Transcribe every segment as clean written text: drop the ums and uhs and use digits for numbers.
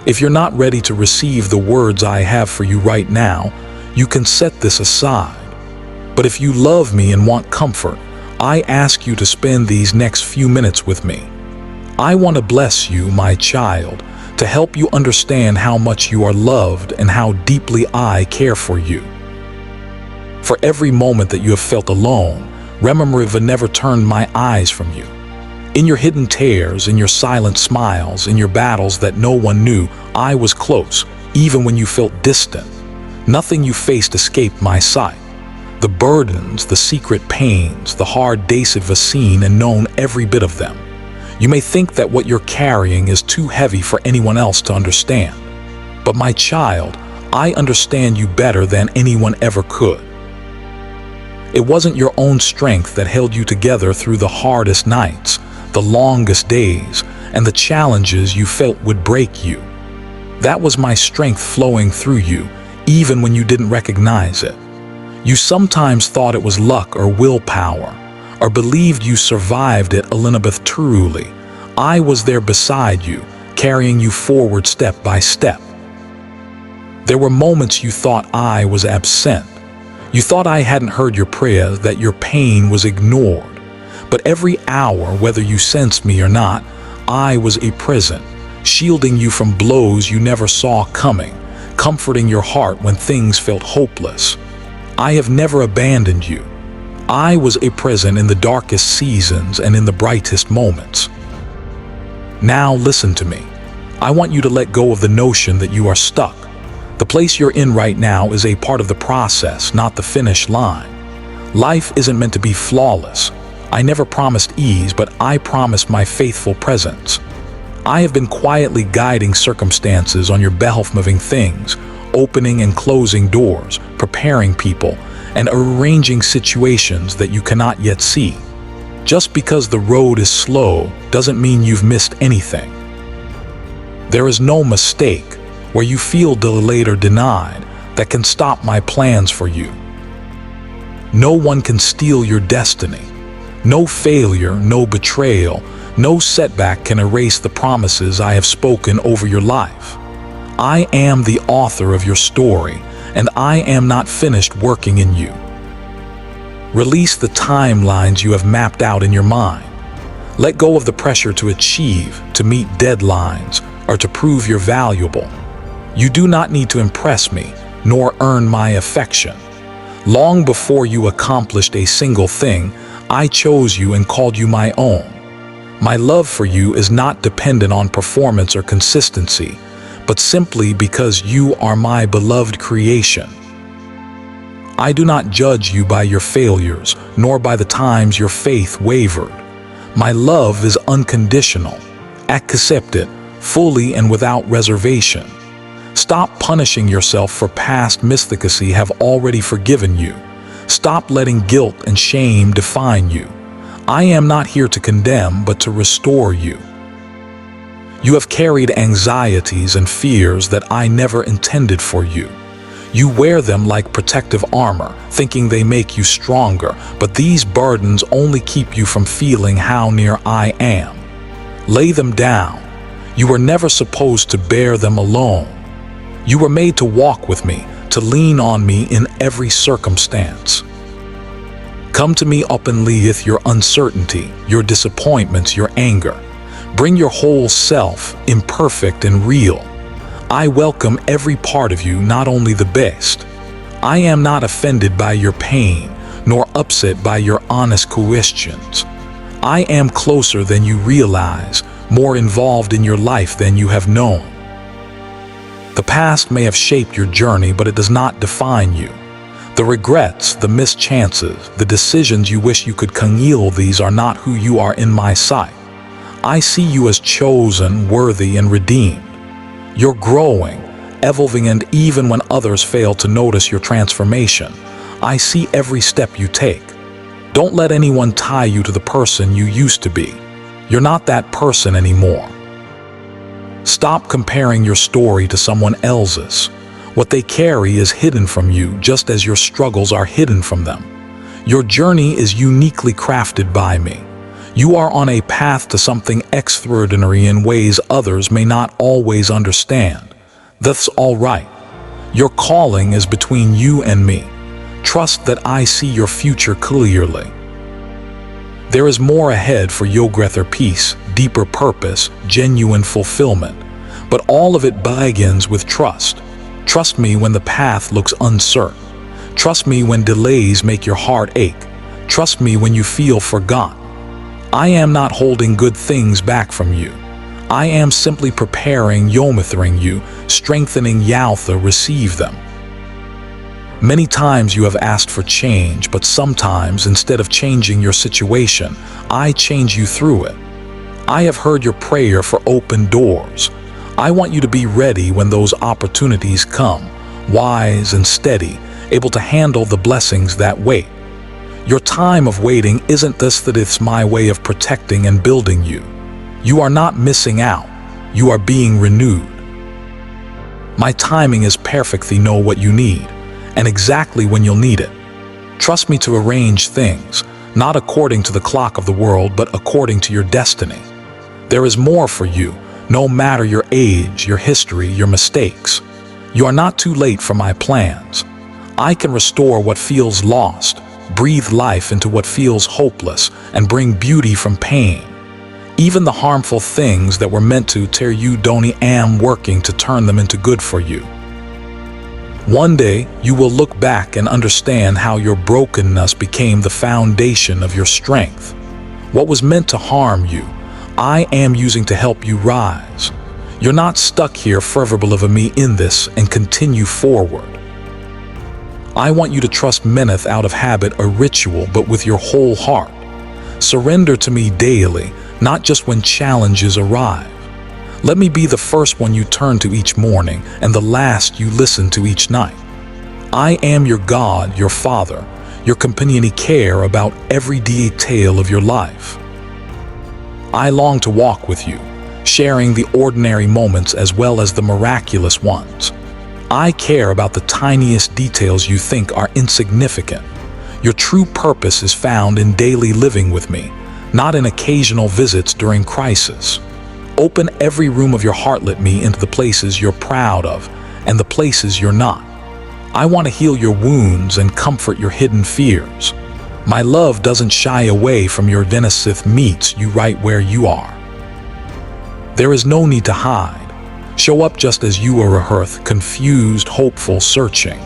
If you're not ready to receive the words I have for you right now, you can set this aside. But if you love me and want comfort, I ask you to spend these next few minutes with me. I want to bless you, my child, to help you understand how much you are loved and how deeply I care for you. For every moment that you have felt alone, remember I've never turned my eyes from you. In your hidden tears, in your silent smiles, in your battles that no one knew, I was close, even when you felt distant. Nothing you faced escaped my sight. The burdens, the secret pains, the hard days I've seen and known every bit of them. You may think that what you're carrying is too heavy for anyone else to understand. But my child, I understand you better than anyone ever could. It wasn't your own strength that held you together through the hardest nights, the longest days, and the challenges you felt would break you. That was my strength flowing through you, even when you didn't recognize it. You sometimes thought it was luck or willpower, or believed you survived it, Elizabeth. Truly, I was there beside you, carrying you forward step by step. There were moments you thought I was absent. You thought I hadn't heard your prayers, that your pain was ignored. But every hour, whether you sensed me or not, I was present, shielding you from blows you never saw coming, comforting your heart when things felt hopeless. I have never abandoned you. I was present in the darkest seasons and in the brightest moments. Now listen to me. I want you to let go of the notion that you are stuck. The place you're in right now is a part of the process, not the finish line. Life isn't meant to be flawless. I never promised ease, but I promised my faithful presence. I have been quietly guiding circumstances on your behalf, moving things, opening and closing doors, preparing people, and arranging situations that you cannot yet see. Just because the road is slow doesn't mean you've missed anything. There is no mistake where you feel delayed or denied that can stop my plans for you. No one can steal your destiny. No failure, no betrayal, no setback can erase the promises I have spoken over your life. I am the author of your story, and I am not finished working in you. Release the timelines you have mapped out in your mind. Let go of the pressure to achieve, to meet deadlines, or to prove you're valuable. You do not need to impress me, nor earn my affection. Long before you accomplished a single thing, I chose you and called you my own. My love for you is not dependent on performance or consistency, but simply because you are my beloved creation. I do not judge you by your failures, nor by the times your faith wavered. My love is unconditional, accepted, fully and without reservation. Stop punishing yourself for past mistakes. Have already forgiven you. Stop letting guilt and shame define you. I am not here to condemn, but to restore you. You have carried anxieties and fears that I never intended for you. You wear them like protective armor, thinking they make you stronger, but these burdens only keep you from feeling how near I am. Lay them down. You were never supposed to bear them alone. You were made to walk with me, to lean on me in every circumstance. Come to me openly with your uncertainty, your disappointments, your anger. Bring your whole self, imperfect and real. I welcome every part of you, not only the best. I am not offended by your pain, nor upset by your honest questions. I am closer than you realize, more involved in your life than you have known. The past may have shaped your journey, but it does not define you. The regrets, the missed chances, the decisions you wish you could conceal, these are not who you are in my sight. I see you as chosen, worthy, and redeemed. You're growing, evolving, and even when others fail to notice your transformation, I see every step you take. Don't let anyone tie you to the person you used to be. You're not that person anymore. Stop comparing your story to someone else's. What they carry is hidden from you, just as your struggles are hidden from them. Your journey is uniquely crafted by me. You are on a path to something extraordinary in ways others may not always understand. That's all right. Your calling is between you and me. Trust that I see your future clearly. There is more ahead for 𝐆𝐎𝐃 peace, deeper purpose, genuine fulfillment. But all of it begins with trust. Trust me when the path looks uncertain. Trust me when delays make your heart ache. Trust me when you feel forgotten. I am not holding good things back from you. I am simply preparing you, strengthening 𝐆𝐻𝐃, receive them. Many times you have asked for change, but sometimes instead of changing your situation, I change you through it. I have heard your prayer for open doors. I want you to be ready when those opportunities come, wise and steady, able to handle the blessings that wait. Your time of waiting isn't this, that it's my way of protecting and building you. You are not missing out. You are being renewed. My timing is perfect. I know what you need, and exactly when you'll need it. Trust me to arrange things, not according to the clock of the world, but according to your destiny. There is more for you, no matter your age, your history, your mistakes. You are not too late for my plans. I can restore what feels lost, breathe life into what feels hopeless, and bring beauty from pain. Even the harmful things that were meant to tear you down, I am working to turn them into good for you. One day, you will look back and understand how your brokenness became the foundation of your strength. What was meant to harm you, I am using to help you rise. You're not stuck here forever of me in this, and continue forward. I want you to trust meneth out of habit or ritual, but with your whole heart. Surrender to me daily, not just when challenges arrive. Let me be the first one you turn to each morning and the last you listen to each night. I am your God, your Father, your companion. I care about every detail of your life. I long to walk with you, sharing the ordinary moments as well as the miraculous ones. I care about the tiniest details you think are insignificant. Your true purpose is found in daily living with me, not in occasional visits during crisis. Open every room of your heart, let me into the places you're proud of and the places you're not. I want to heal your wounds and comfort your hidden fears. My love doesn't shy away from your Dennisith, meets you right where you are. There is no need to hide. Show up just as you are, 𝐆𝐻𝐃, confused, hopeful, searching.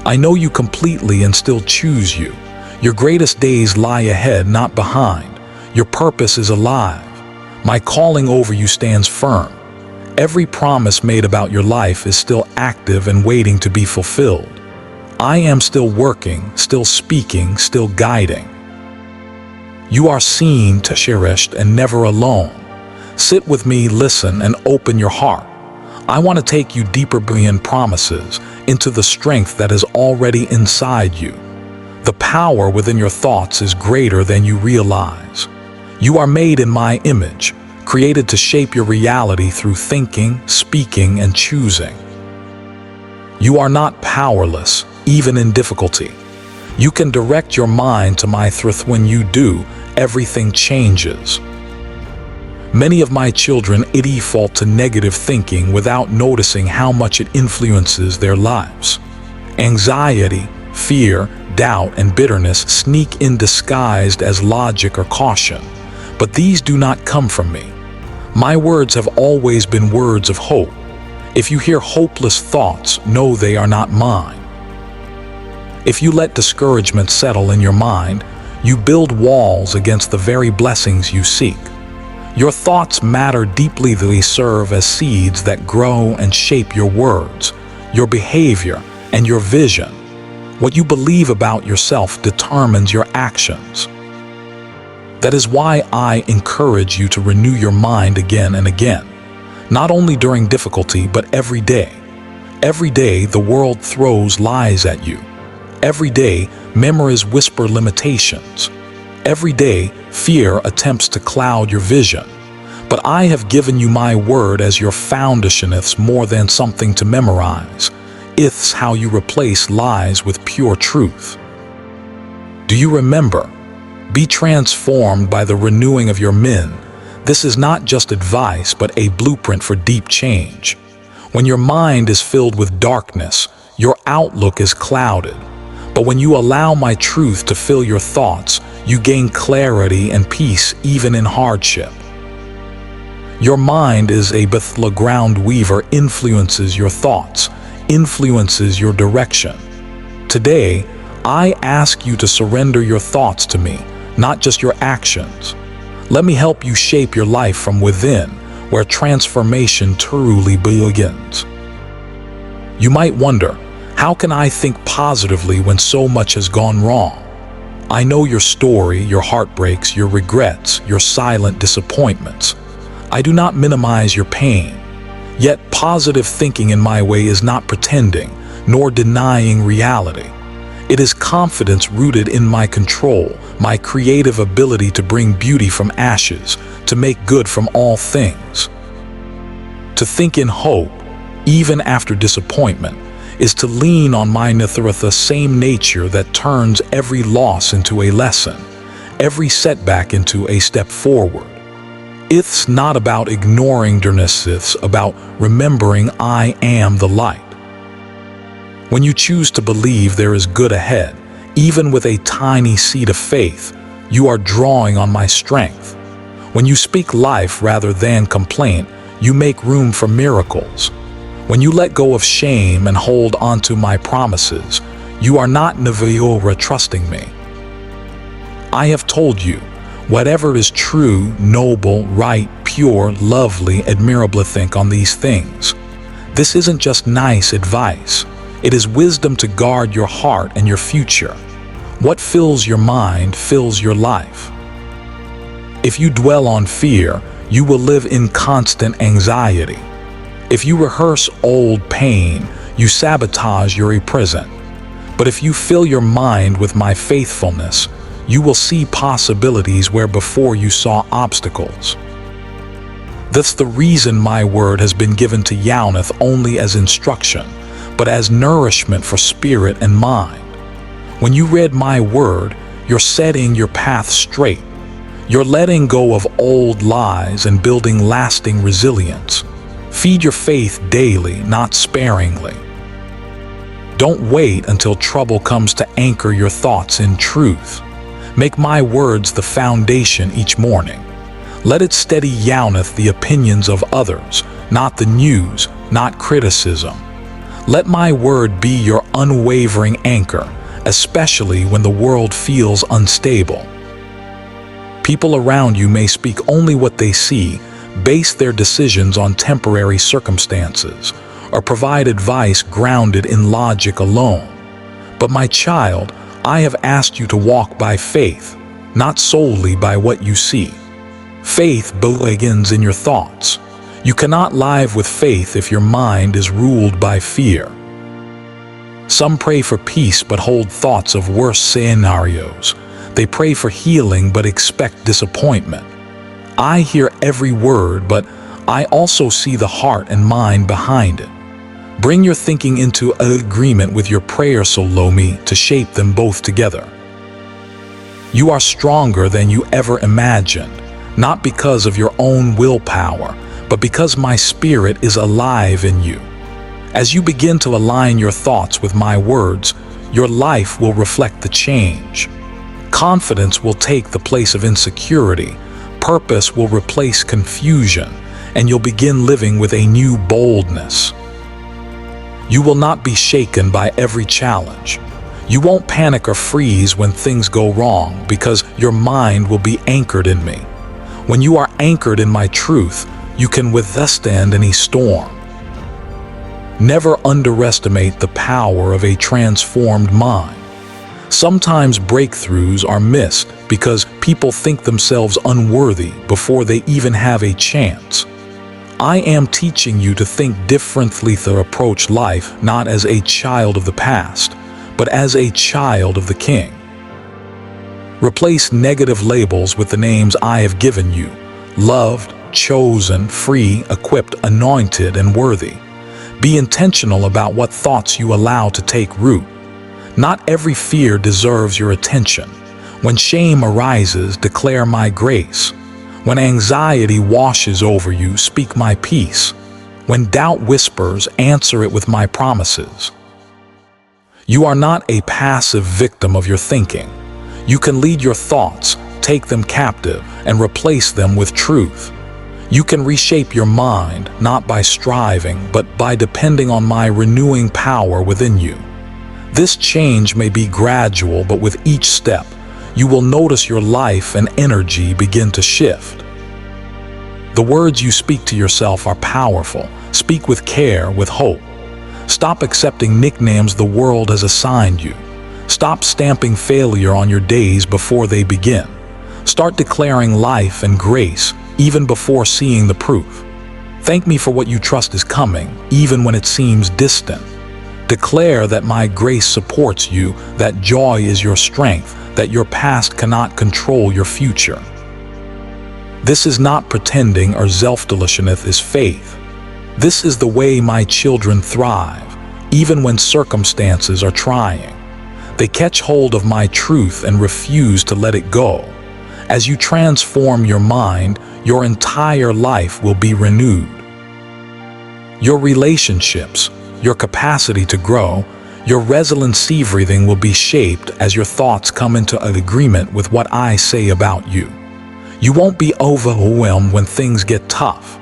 I know you completely and still choose you. Your greatest days lie ahead, not behind. Your purpose is alive. My calling over you stands firm. Every promise made about your life is still active and waiting to be fulfilled. I am still working, still speaking, still guiding. You are seen, cherished, and never alone. Sit with me, listen, and open your heart. I want to take you deeper beyond promises, into the strength that is already inside you. The power within your thoughts is greater than you realize. You are made in my image, created to shape your reality through thinking, speaking, and choosing. You are not powerless, even in difficulty. You can direct your mind to my truth. When you do, everything changes. Many of my children default to negative thinking without noticing how much it influences their lives. Anxiety, fear, doubt, and bitterness sneak in disguised as logic or caution, but these do not come from me. My words have always been words of hope. If you hear hopeless thoughts, know they are not mine. If you let discouragement settle in your mind, you build walls against the very blessings you seek. Your thoughts matter deeply. They serve as seeds that grow and shape your words, your behavior, and your vision. What you believe about yourself determines your actions. That is why I encourage you to renew your mind again and again, not only during difficulty, but every day. Every day, the world throws lies at you. Every day, memories whisper limitations. Every day, fear attempts to cloud your vision. But I have given you my word as your foundation. It's more than something to memorize. It's how you replace lies with pure truth. Do you remember? Be transformed by the renewing of your mind. This is not just advice, but a blueprint for deep change. When your mind is filled with darkness, your outlook is clouded. But when you allow my truth to fill your thoughts, you gain clarity and peace even in hardship. Your mind is a battleground weaver, influences your thoughts, influences your direction. Today, I ask you to surrender your thoughts to me, not just your actions. Let me help you shape your life from within, where transformation truly begins. You might wonder, how can I think positively when so much has gone wrong? I know your story, your heartbreaks, your regrets, your silent disappointments. I do not minimize your pain. Yet positive thinking in my way is not pretending, nor denying reality. It is confidence rooted in my control, my creative ability to bring beauty from ashes, to make good from all things. To think in hope, even after disappointment, is to lean on my same nature that turns every loss into a lesson, every setback into a step forward. It's not about ignoring darkness, it's about remembering I am the light. When you choose to believe there is good ahead, even with a tiny seed of faith, you are drawing on my strength. When you speak life rather than complaint, you make room for miracles. When you let go of shame and hold onto my promises, you are not trusting me. I have told you, whatever is true, noble, right, pure, lovely, admirable, think on these things. This isn't just nice advice. It is wisdom to guard your heart and your future. What fills your mind fills your life. If you dwell on fear, you will live in constant anxiety. If you rehearse old pain, you sabotage your present. But if you fill your mind with my faithfulness, you will see possibilities where before you saw obstacles. That's the reason my word has been given to 𝐆𝐻𝐃 only as instruction, but as nourishment for spirit and mind. When you read my word, you're setting your path straight. You're letting go of old lies and building lasting resilience. Feed your faith daily, not sparingly. Don't wait until trouble comes to anchor your thoughts in truth. Make my words the foundation each morning. Let it steady 𝐆𝐻𝐃 the opinions of others, not the news, not criticism. Let my word be your unwavering anchor, especially when the world feels unstable. People around you may speak only what they see, base their decisions on temporary circumstances, or provide advice grounded in logic alone. But my child, I have asked you to walk by faith, not solely by what you see. Faith begins in your thoughts. You cannot live with faith if your mind is ruled by fear. Some pray for peace but hold thoughts of worse scenarios. They pray for healing but expect disappointment. I hear every word, but I also see the heart and mind behind it. Bring your thinking into agreement with your prayer, Salome, to shape them both together. You are stronger than you ever imagined, not because of your own willpower, but because my spirit is alive in you. As you begin to align your thoughts with my words, your life will reflect the change. Confidence will take the place of insecurity, purpose will replace confusion, and you'll begin living with a new boldness. You will not be shaken by every challenge. You won't panic or freeze when things go wrong because your mind will be anchored in me. When you are anchored in my truth, you can withstand any storm. Never underestimate the power of a transformed mind. Sometimes breakthroughs are missed because people think themselves unworthy before they even have a chance. I am teaching you to think differently, to approach life not as a child of the past, but as a child of the King. Replace negative labels with the names I have given you: loved, chosen, free, equipped, anointed, and worthy. Be intentional about what thoughts you allow to take root. Not every fear deserves your attention. When shame arises, declare my grace. When anxiety washes over you, speak my peace. When doubt whispers, answer it with my promises. You are not a passive victim of your thinking. You can lead your thoughts, take them captive, and replace them with truth. You can reshape your mind, not by striving, but by depending on my renewing power within you. This change may be gradual, but with each step, you will notice your life and energy begin to shift. The words you speak to yourself are powerful. Speak with care, with hope. Stop accepting nicknames the world has assigned you. Stop stamping failure on your days before they begin. Start declaring life and grace, even before seeing the proof. Thank me for what you trust is coming, even when it seems distant. Declare that my grace supports you, that joy is your strength, that your past cannot control your future. This is not pretending or self-delusioneth is faith. This is the way my children thrive, even when circumstances are trying. They catch hold of my truth and refuse to let it go. As you transform your mind, your entire life will be renewed. Your relationships, your capacity to grow, your resiliency, everything will be shaped as your thoughts come into agreement with what I say about you. You won't be overwhelmed when things get tough.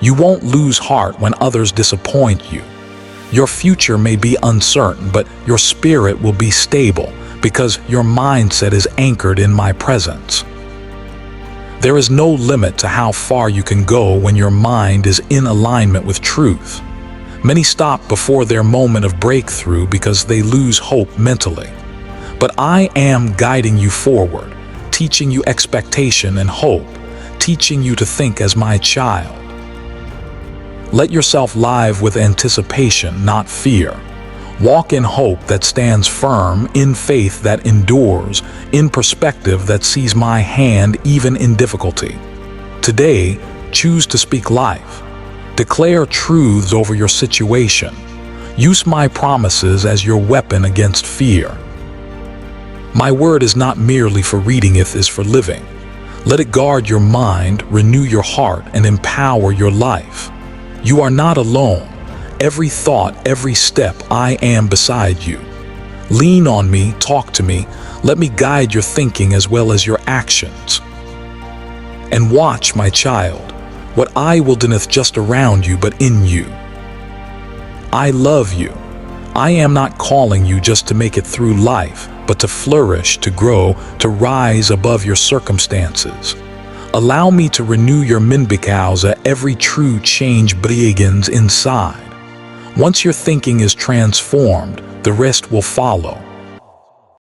You won't lose heart when others disappoint you. Your future may be uncertain, but your spirit will be stable because your mindset is anchored in my presence. There is no limit to how far you can go when your mind is in alignment with truth. Many stop before their moment of breakthrough because they lose hope mentally. But I am guiding you forward, teaching you expectation and hope, teaching you to think as my child. Let yourself live with anticipation, not fear. Walk in hope that stands firm, in faith that endures, in perspective that sees my hand even in difficulty. Today, choose to speak life. Declare truths over your situation. Use my promises as your weapon against fear. My word is not merely for reading, it is for living. Let it guard your mind, renew your heart, and empower your life. You are not alone. Every thought, every step, I am beside you. Lean on me, talk to me, let me guide your thinking as well as your actions. And watch, my child, what I will do not just around you but in you. I love you. I am not calling you just to make it through life, but to flourish, to grow, to rise above your circumstances. Allow me to renew your 𝐆𝐿 every true change begins inside. Once your thinking is transformed, the rest will follow.